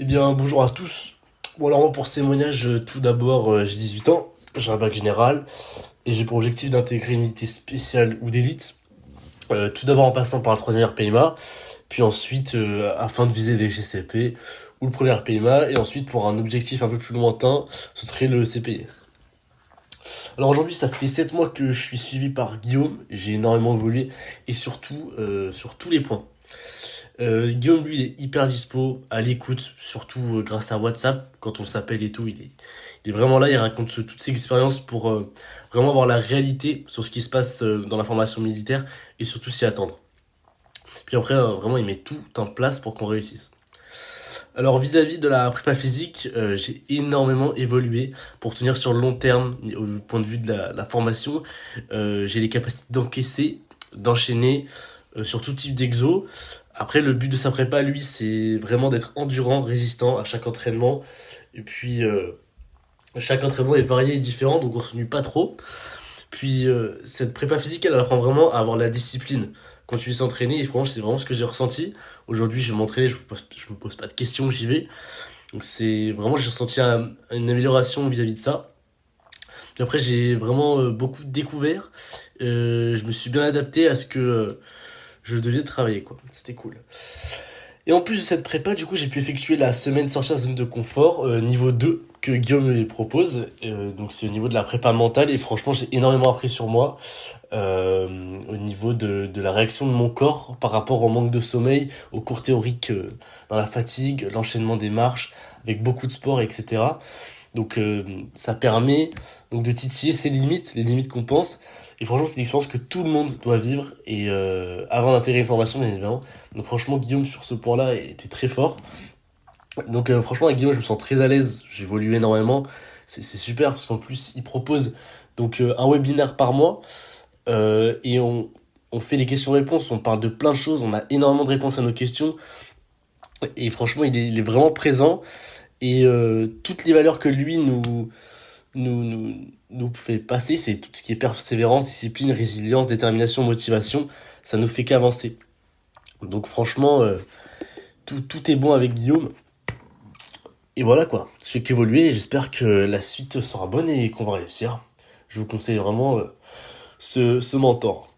Eh bien, bonjour à tous. Bon, alors moi, pour ce témoignage, tout d'abord, j'ai 18 ans, j'ai un bac général, et j'ai pour objectif d'intégrer une unité spéciale ou d'élite, tout d'abord en passant par le troisième RPMA, puis ensuite, afin de viser les GCP, ou le premier RPMA, et ensuite, pour un objectif un peu plus lointain, ce serait le CPS. Alors aujourd'hui, ça fait 7 mois que je suis suivi par Guillaume, j'ai énormément évolué, et surtout, sur tous les points. Guillaume, lui, il est hyper dispo, à l'écoute, surtout grâce à WhatsApp. Quand on s'appelle et tout, il est vraiment là, il raconte toutes ses expériences pour vraiment voir la réalité sur ce qui se passe dans la formation militaire et surtout s'y attendre. Puis après, vraiment, il met tout en place pour qu'on réussisse. Alors vis-à-vis de la prépa physique, j'ai énormément évolué pour tenir sur le long terme au point de vue de la formation. J'ai les capacités d'encaisser, d'enchaîner sur tout type d'exo. Après, le but de sa prépa, lui, c'est vraiment d'être endurant, résistant à chaque entraînement. Et puis, chaque entraînement est varié et différent, donc on se nuit pas trop. Puis, cette prépa physique, elle apprend vraiment à avoir la discipline. Continuer à s'entraîner, et franchement, c'est vraiment ce que j'ai ressenti. Aujourd'hui, je vais m'entraîner, je me pose pas de questions, j'y vais. Donc, c'est vraiment, j'ai ressenti une amélioration vis-à-vis de ça. Puis après, j'ai vraiment beaucoup découvert. Je me suis bien adapté à ce que je devais travailler, quoi. C'était cool. Et en plus de cette prépa, du coup, j'ai pu effectuer la semaine sortie de zone de confort, niveau 2 que Guillaume me propose. Donc, c'est au niveau de la prépa mentale. Et franchement, j'ai énormément appris sur moi, au niveau de la réaction de mon corps par rapport au manque de sommeil, aux cours théoriques dans la fatigue, l'enchaînement des marches, avec beaucoup de sport, etc. Donc, ça permet donc de titiller ses limites, les limites qu'on pense. Et franchement, c'est une expérience que tout le monde doit vivre. Et avant d'intégrer une formation, bien évidemment. Donc franchement, Guillaume, sur ce point-là, était très fort. Donc franchement, avec Guillaume, je me sens très à l'aise. J'évolue énormément. C'est super parce qu'en plus, il propose donc un webinaire par mois. Et on fait des questions-réponses. On parle de plein de choses. On a énormément de réponses à nos questions. Et franchement, il est vraiment présent. Et toutes les valeurs que lui nous fait passer, c'est tout ce qui est persévérance, discipline, résilience, détermination, motivation. Ça nous fait qu'avancer. Donc franchement, tout est bon avec Guillaume. Et voilà quoi, je fais qu'évoluer et j'espère que la suite sera bonne et qu'on va réussir. Je vous conseille vraiment ce mentor.